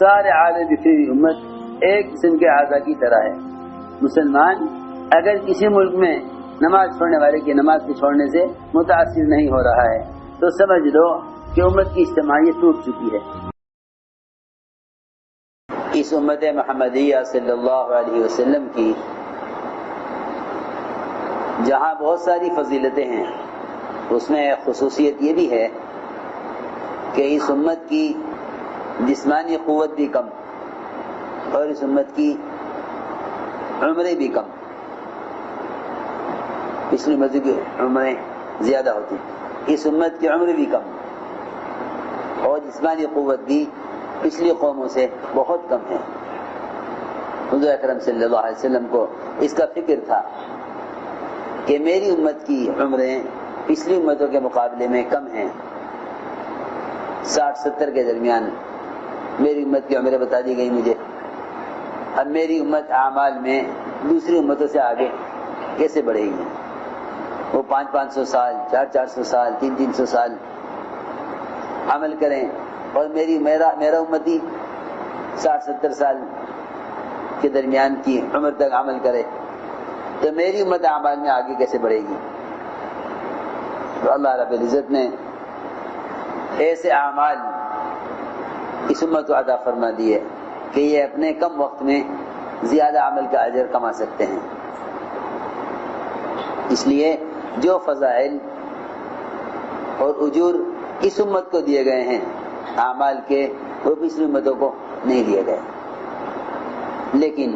سارے عالم کی پھری امت ایک قسم کے اعضاء کی طرح ہے۔ مسلمان اگر کسی ملک میں نماز چھوڑنے والے کی نماز کے چھوڑنے سے متاثر نہیں ہو رہا ہے تو سمجھ لو کہ امت کی اجتماعیت ٹوٹ چکی ہے۔ اس امت محمدیہ صلی اللہ علیہ وسلم کی جہاں بہت ساری فضیلتیں ہیں، اس میں ایک خصوصیت یہ بھی ہے کہ اس امت کی جسمانی قوت بھی کم اور اس امت کی عمریں بھی کم۔ پچھلی امت کی عمریں زیادہ ہوتی، اس امت کی عمر بھی کم اور جسمانی قوت بھی پچھلی قوموں سے بہت کم ہے۔ حضور اکرم صلی اللہ علیہ وسلم کو اس کا فکر تھا کہ میری امت کی عمریں پچھلی امتوں کے مقابلے میں کم ہیں، 60-70 کے درمیان میری امت کی عمریں بتا دی گئی مجھے۔ اب میری امت اعمال میں دوسری امتوں سے آگے کیسے بڑھے گی؟ وہ 500-500 سال، 400-400 سال، 300-300 سال عمل کریں اور میرا امتی 60-70 سال کے درمیان کی عمر تک عمل کرے تو میری امت اعمال میں آگے کیسے بڑھے گی؟ تو اللہ رب العزت نے ایسے اعمال اس امت کو عطا فرما دیے کہ یہ اپنے کم وقت میں زیادہ عمل کا اجر کما سکتے ہیں۔ اس لیے جو فضائل اور اجور اس امت کو دیے گئے ہیں اعمال کے، وہ پچھلی امتوں کو نہیں دیے گئے۔ لیکن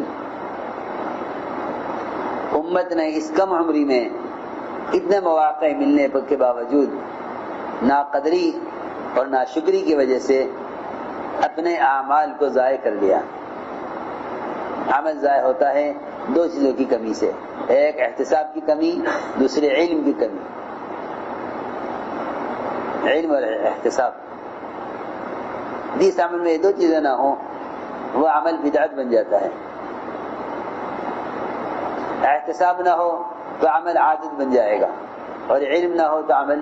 امت نے اس کم عمری میں اتنے مواقع ملنے کے باوجود ناقدری اور ناشکری کی وجہ سے اپنے اعمال کو ضائع کر لیا۔ عمل ضائع ہوتا ہے دو چیزوں کی کمی سے، ایک احتساب کی کمی، دوسرے علم کی کمی۔ علم اور احتساب، جس عمل میں یہ دو چیزیں نہ ہوں وہ عمل بدعت بن جاتا ہے۔ احتساب نہ ہو تو عمل عادت بن جائے گا اور علم نہ ہو تو عمل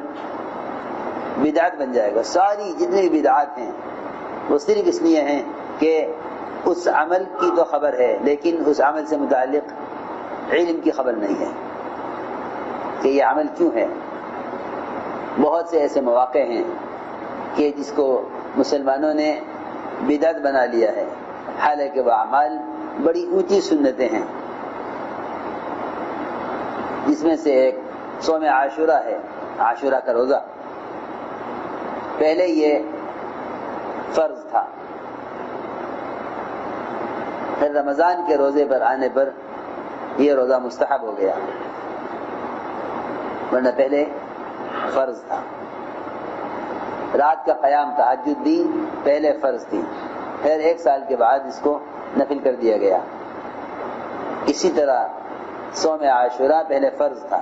بدعت بن جائے گا۔ ساری جتنی بدعات ہیں وہ صرف اس لیے ہیں کہ اس عمل کی تو خبر ہے لیکن اس عمل سے متعلق علم کی خبر نہیں ہے کہ یہ عمل کیوں ہے۔ بہت سے ایسے مواقع ہیں کہ جس کو مسلمانوں نے بدعت بنا لیا ہے، حالانکہ وہ اعمال بڑی اونچی سنتیں ہیں، جس میں سے ایک صوم عاشورہ ہے، عاشورہ کا روزہ۔ پہلے یہ فرض تھا، پھر رمضان کے روزے پر آنے پر یہ روزہ مستحب ہو گیا، ورنہ پہلے فرض تھا۔ رات کا قیام تہجد بھی پہلے فرض تھی، پھر 1 سال کے بعد اس کو نفل کر دیا گیا۔ اسی طرح صوم عاشورہ پہلے فرض تھا۔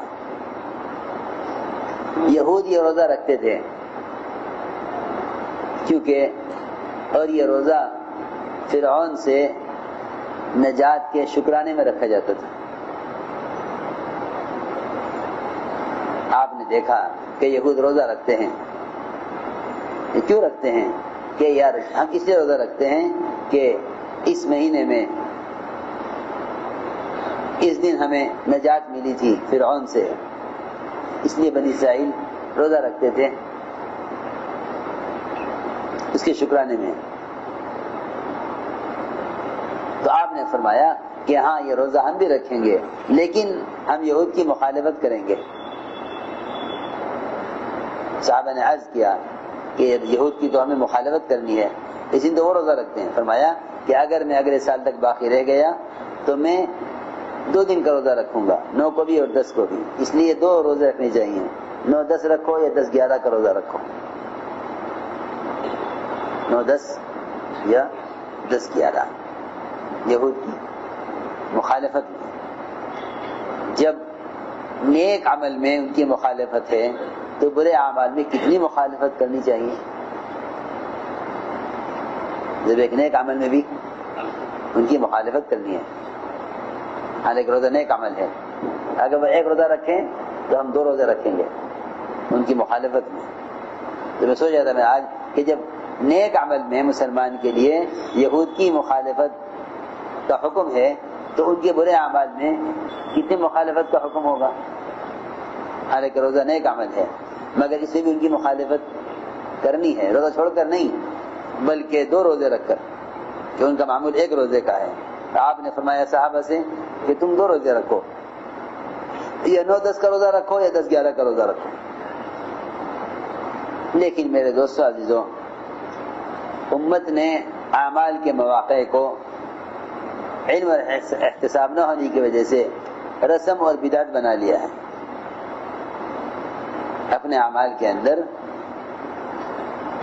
یہود یہ روزہ رکھتے تھے کیونکہ اور یہ روزہ فرعون سے نجات کے شکرانے میں رکھا جاتا تھا۔ آپ نے دیکھا کہ یہود روزہ رکھتے ہیں، یہ کیوں رکھتے ہیں؟ کہ یار ہم اس لیے روزہ رکھتے ہیں کہ اس مہینے میں اس دن ہمیں نجات ملی تھی فرعون سے، اس لیے بنی اسرائیل روزہ رکھتے تھے اس کے شکرانے میں۔ تو آپ نے فرمایا کہ ہاں یہ روزہ ہم بھی رکھیں گے لیکن ہم یہود کی مخالفت کریں گے۔ صحابہ نے عرض کیا کہ یہود کی تو ہمیں مخالفت کرنی ہے، اس دن تو وہ روزہ رکھتے ہیں۔ فرمایا کہ اگر میں اگلے سال تک باقی رہ گیا تو میں 2 دن کا روزہ رکھوں گا، 9 کو بھی اور 10 کو بھی، اس لیے 2 روزے رکھنے چاہیے، 9-10 رکھو یا 10-11 کا روزہ رکھو، 9-10 یا 10-11۔ یہود کی مخالفت میں، جب نیک عمل میں ان کی مخالفت ہے تو برے اعمال میں کتنی مخالفت کرنی چاہیے۔ جب ایک نیک عمل میں بھی ان کی مخالفت کرنی ہے، حالانکہ روزہ نیک عمل ہے، اگر وہ 1 روزہ رکھیں تو ہم 2 روزے رکھیں گے ان کی مخالفت میں۔ تو میں سوچ رہا تھا میں آج کہ جب نیک عمل میں مسلمان کے لیے یہود کی مخالفت کا حکم ہے تو ان کے برے اعمال میں کتنی مخالفت کا حکم ہوگا؟ حالانکہ روزہ نیک عمل ہے مگر اس میں بھی ان کی مخالفت کرنی ہے، روزہ چھوڑ کر نہیں بلکہ 2 روزے رکھ کر، کہ ان کا معمول 1 روزے کا ہے۔ آپ نے فرمایا صحابہ سے کہ تم 2 روزے رکھو، یا 9-10 کا روزہ رکھو یا 10-11 کا روزہ رکھو۔ لیکن میرے دوستو عزیزوں، امت نے اعمال کے مواقع کو علم اور احتساب نہ ہونے کی وجہ سے رسم اور بدعت بنا لیا ہے۔ اپنے اعمال کے اندر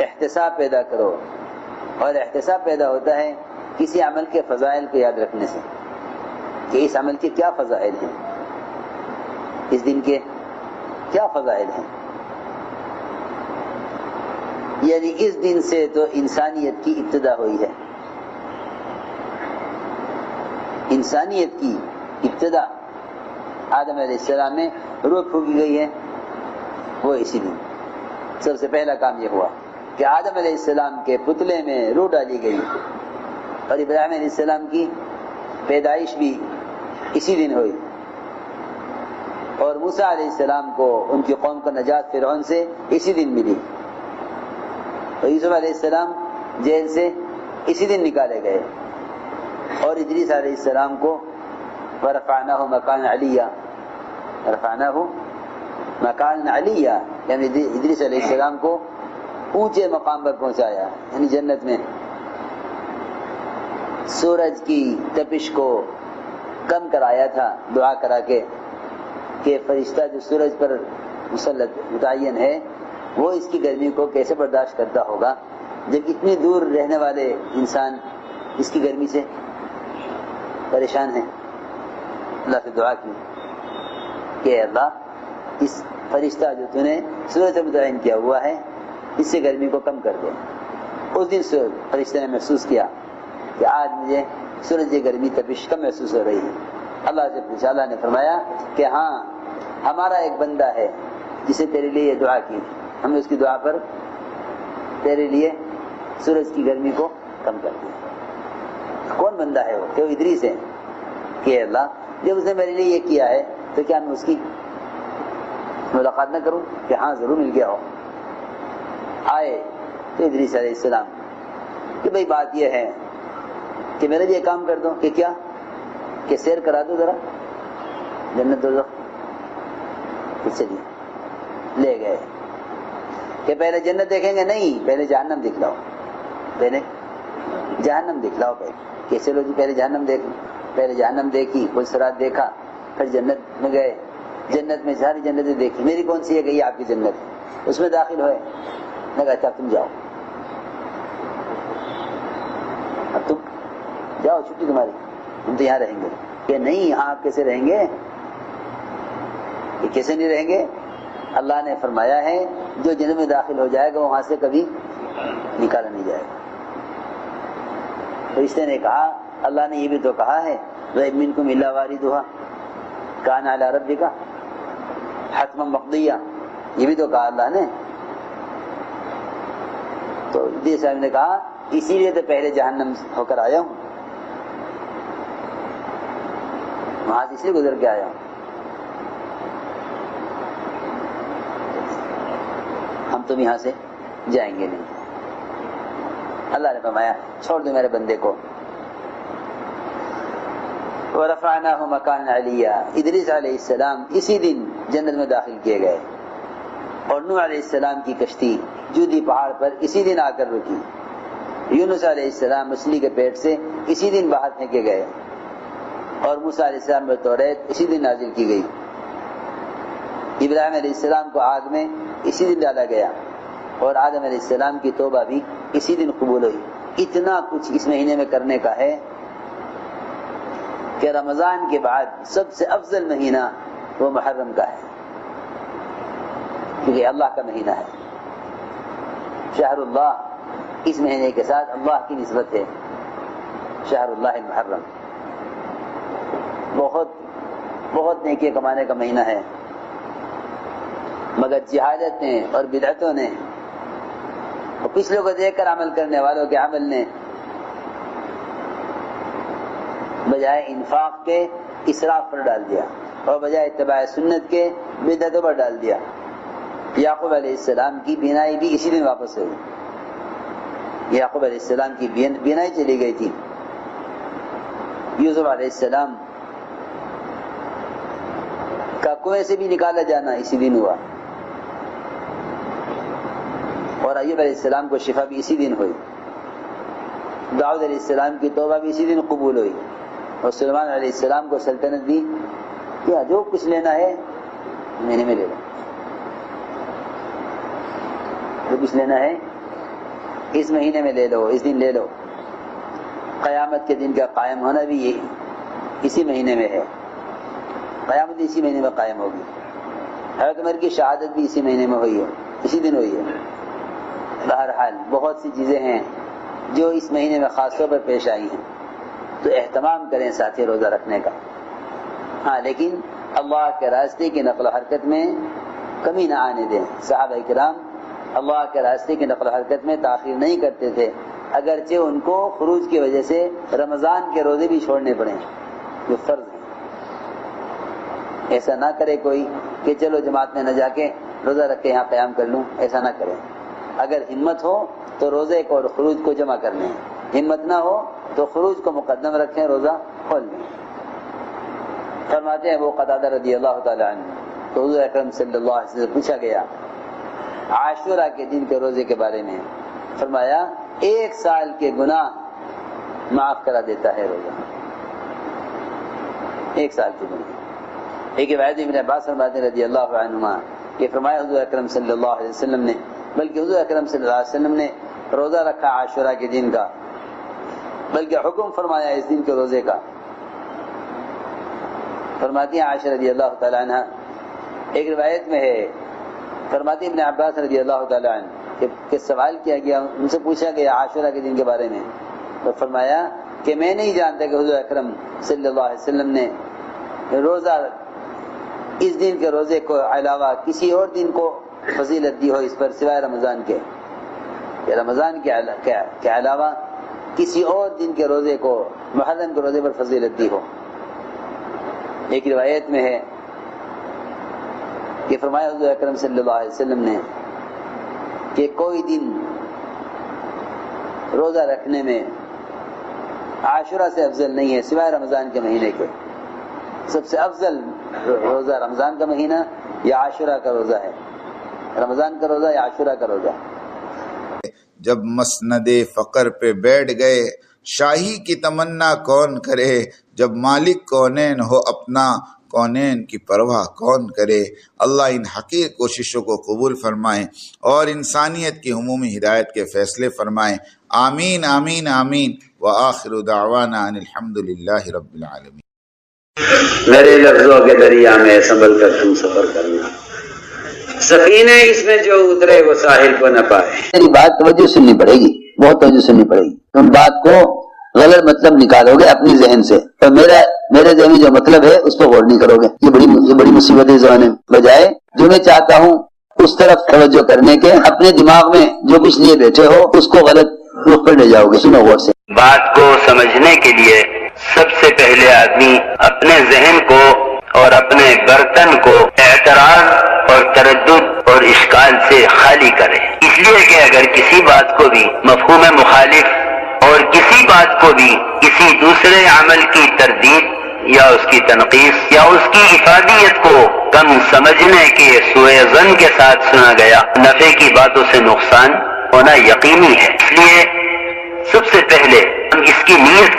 احتساب پیدا کرو، اور احتساب پیدا ہوتا ہے کسی عمل کے فضائل کو یاد رکھنے سے کہ اس عمل کے کیا فضائل ہیں، اس دن کے کیا فضائل ہیں۔ یعنی اس دن سے تو انسانیت کی ابتدا ہوئی ہے، انسانیت کی ابتدا آدم علیہ السلام میں روح پھونکی گئی ہے، وہ اسی دن سب سے پہلا کام یہ ہوا کہ آدم علیہ السلام کے پتلے میں روح ڈالی گئی، اور ابراہیم علیہ السلام کی پیدائش بھی اسی دن ہوئی، اور موسیٰ علیہ السلام کو ان کی قوم کو نجات فرعون سے اسی دن ملی، اور یوسف علیہ السلام جیل سے اسی دن نکالے گئے، اور ادریس علیہ السلام کو ورفعناہ مکان علیہ، رفعناہ مکان علیہ یعنی ادریس علیہ السلام کو اونچے مقام پر پہنچایا، یعنی جنت میں۔ سورج کی تپش کو کم کرایا تھا دعا کرا کے کہ فرشتہ جو سورج پر مسلط متعین ہے وہ اس کی گرمی کو کیسے برداشت کرتا ہوگا جب اتنی دور رہنے والے انسان اس کی گرمی سے پریشان ہیں۔ اللہ سے دعا کی کہ اللہ اس فرشتہ جو تو نے سورج سے متعین کیا ہوا ہے اس سے گرمی کو کم کر دے۔ اس دن فرشتے نے محسوس کیا کہ آج مجھے سورج کی گرمی تپش کم محسوس ہو رہی ہے۔ اللہ سے پوچھا، اللہ نے فرمایا کہ ہاں ہمارا ایک بندہ ہے جسے تیرے لیے یہ دعا کی، ہم نے اس کی دعا پر تیرے لیے سورج کی گرمی کو کم کر دیا۔ کون بندہ ہے وہ؟ کہ وہ ادریس ہے کہ اللہ جب اس نے میرے لیے یہ کیا ہے تو کیا میں اس کی ملاقات نہ کروں؟ کہ ہاں ضرور مل گیا ہو۔ آئے تو ادریس علیہ السلام کہ بھئی بات یہ ہے کہ میرا بھی یہ کام کر دو، کہ کیا؟ کہ سیر کرا دو ذرا جنت دوزخ۔ چلیے لے گئے کہ پہلے جنت دیکھیں گے؟ نہیں، پہلے جہنم دکھلاؤ، پہلے جہنم دکھلاؤ۔ کیسے لوگ پہلے جہنم دیکھ، پہلے جہنم دیکھی، پلسرات دیکھا، پھر جنت میں گئے، جنت میں ساری جنتیں دیکھی، میری کون سی ہے؟ کہ یہ آپ کی جنت، اس میں داخل ہوئے، میں کہا اچھا تم جاؤ، اب تم جاؤ، چھٹی تمہاری، ہم تو یہاں رہیں گے۔ کہ نہیں، یہاں آپ کیسے رہیں گے؟ یہ کیسے نہیں رہیں گے؟ اللہ نے فرمایا ہے جو جنت میں داخل ہو جائے گا وہاں سے کبھی نکالا نہیں جائے گا۔ فرشتے نے کہا اللہ نے یہ بھی تو کہا ہے وَإِن مِّنكُمْ إِلَّا وَارِدُهَا كَانَ عَلَى رَبِّكَ حَتْمًا مَقْضِيًّا، یہ بھی تو کہا اللہ نے۔ تو ادریس صاحب نے کہا اسی لیے تو پہلے جہنم ہو کر آیا ہوں، وہاں سے اس لیے گزر کے آیا ہوں۔ ہم تم یہاں سے جائیں گے نہیں۔ اللہ نے فرمایا چھوڑ دو میرے بندے کو۔ وَرَفَعْنَاهُ مَكَانًا عَلِيًّا، ادریس علیہ السلام اسی دن جنت میں داخل کیے گئے، اور نوح علیہ السلام کی کشتی جودی پہاڑ پر اسی دن آ کر رکی، یونس علیہ السلام مچھلی کے پیٹ سے اسی دن باہر پھینکے گئے، اور موسیٰ علیہ السلام پر توریت اسی دن نازل کی گئی، ابراہیم علیہ السلام کو آگ میں اسی دن ڈالا گیا، اور آدم علیہ السلام کی توبہ بھی اسی دن قبول ہوئی۔ اتنا کچھ اس مہینے میں کرنے کا ہے کہ رمضان کے بعد سب سے افضل مہینہ وہ محرم کا ہے، کیونکہ اللہ کا مہینہ ہے، شہر اللہ، اس مہینے کے ساتھ اللہ کی نسبت ہے، شہر اللہ المحرم، بہت بہت نیکی کمانے کا مہینہ ہے، مگر جہالت نے اور بدعتوں نے اور پچھلے کو دیکھ کر عمل کرنے والوں کے عمل نے بجائے انفاق کے اسراف پر ڈال دیا اور بجائے اتباع سنت کے بدعتوں پر ڈال دیا۔ یعقوب علیہ السلام کی بینائی بھی اسی دن واپس ہوئی۔ یعقوب علیہ السلام کی بینائی چلی گئی تھی۔ یوسف علیہ السلام کا کنویں سے بھی نکالا جانا اسی دن ہوا، اور ایوب علیہ السلام کو شفا بھی اسی دن ہوئی۔ داؤد علیہ السلام کی توبہ بھی اسی دن قبول ہوئی، اور سلیمان علیہ السلام کو سلطنت دی کیا جو کچھ لینا ہے مہینے میں لے لو، جو کچھ لینا ہے اس مہینے میں لے لو، اس دن لے لو۔ قیامت کے دن کا قائم ہونا بھی یہ اسی مہینے میں ہے، قیامت اسی مہینے میں قائم ہوگی۔ حضرت عمر کی شہادت بھی اسی مہینے میں ہوئی ہے، اسی دن ہوئی ہے۔ بہرحال بہت سی چیزیں ہیں جو اس مہینے میں خاص طور پر پیش آئی ہیں، تو اہتمام کریں ساتھی روزہ رکھنے کا۔ ہاں لیکن اللہ کے راستے کی نقل و حرکت میں کمی نہ آنے دیں۔ صحابہ کرام اللہ کے راستے کی نقل و حرکت میں تاخیر نہیں کرتے تھے، اگرچہ ان کو خروج کی وجہ سے رمضان کے روزے بھی چھوڑنے پڑے جو فرض ہیں۔ ایسا نہ کرے کوئی کہ چلو جماعت میں نہ جا کے روزہ رکھ کے یہاں قیام کر لوں، ایسا نہ کریں۔ اگر ہمت ہو تو روزے کو اور خروج کو جمع کر لیں، ہمت نہ ہو تو خروج کو مقدم رکھیں، روزہ کھول لیں۔ فرماتے ہیں ابو قتادہ رضی اللہ تعالی عنہ، تو حضور اکرم صلی اللہ علیہ وسلم سے پوچھا گیا عاشورہ کے دن کے روزے کے بارے میں، فرمایا 1 سال کے گناہ معاف کرا دیتا ہے روزہ، 1 سال کے گناہ۔ ایک روایت ابن عباس فرماتے ہیں رضی اللہ عنہما کہ فرمایا حضور اکرم صلی اللہ علیہ وسلم نے، بلکہ حضور اکرم صلی اللہ علیہ وسلم نے روزہ رکھا عاشورہ کے دن کا، بلکہ حکم فرمایا اس دن کے روزے کا۔ فرماتی ہیں عائشہ رضی اللہ تعالی عنہ، ایک روایت میں ہے، فرماتی ابن عباس رضی اللہ تعالی عنہ کہ سوال کیا گیا، ان سے پوچھا گیا عاشورہ کے دن کے بارے میں، تو فرمایا کہ میں نہیں جانتا کہ حضور اکرم صلی اللہ علیہ وسلم نے روزہ اس دن کے روزے کو علاوہ کسی اور دن کو فضیلت دی ہو اس پر سوائے رمضان کے، کہ رمضان کے علاوہ کسی اور دن کے روزے کو، محرم کے روزے پر فضیلت دی ہو۔ ایک روایت میں ہے کہ فرمایا حضور اکرم صلی اللہ علیہ وسلم نے کہ کوئی دن روزہ رکھنے میں عاشورہ سے افضل نہیں ہے سوائے رمضان کے مہینے کے۔ سب سے افضل روزہ رمضان کا مہینہ یا عاشورہ کا روزہ ہے، رمضان کا روزہ یا عاشورہ کا روزہ۔ جب مسند فقر پہ بیٹھ گئے، شاہی کی تمنا کون کرے، جب مالک کونین ہو اپنا، کونین کی پرواہ کون کرے۔ اللہ ان حقیر کوششوں کو قبول فرمائیں اور انسانیت کی عمومی ہدایت کے فیصلے فرمائیں۔ آمین آمین آمین، وآخر دعوانا ان الحمدللہ رب العالمین۔ میرے لفظوں کے دریا میں سنبھل کر تم سفر کرنا، سفینے اس میں جو اترے وہ ساحل کو نہ پائے۔ میری بات توجہ سننی پڑے گی، بہت توجہ سننی پڑے گی۔ تم بات کو غلط مطلب نکالو گے اپنی ذہن سے، اور میرے ذہن میں جو مطلب ہے اس پہ غور نہیں کرو گے۔ یہ بڑی مصیبت ہے زمانے میں۔ بجائے جو میں چاہتا ہوں اس طرف توجہ کرنے کے، اپنے دماغ میں جو کچھ لیے بیٹھے ہو اس کو غلط رخ پر لے جاؤ گے۔ سنو غور سے۔ بات کو سمجھنے کے لیے سب سے پہلے آدمی اپنے ذہن کو اور اپنے برتن کو اعتراض اور تردد اور اشکال سے خالی کرے، اس لیے کہ اگر کسی بات کو بھی مفہوم مخالف اور کسی بات کو بھی کسی دوسرے عمل کی تردید یا اس کی تنقیص یا اس کی افادیت کو کم سمجھنے کے سوء ظن کے ساتھ سنا گیا، نفع کی باتوں سے نقصان ہونا یقینی ہے۔ اس لیے سب سے پہلے ہم اس کی نیت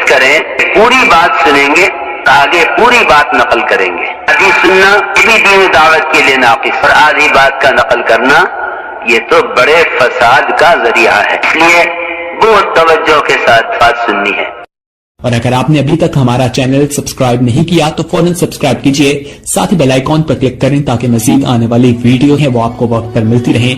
کریں، پوری بات سنیں گے، آگے پوری بات نقل کریں گے۔ آدھی سننا یہ بھی دین دعوت کے لیے ناقص، اور آدھی بات کا نقل کرنا یہ تو بڑے فساد کا ذریعہ ہے۔ اس لیے بہت توجہ کے ساتھ بات سننی ہے۔ اور اگر آپ نے ابھی تک ہمارا چینل سبسکرائب نہیں کیا تو فوراً سبسکرائب کیجئے، ساتھ ہی بیل آئیکن پر کلک کریں تاکہ مزید آنے والی ویڈیو ہیں وہ آپ کو وقت پر ملتی رہیں۔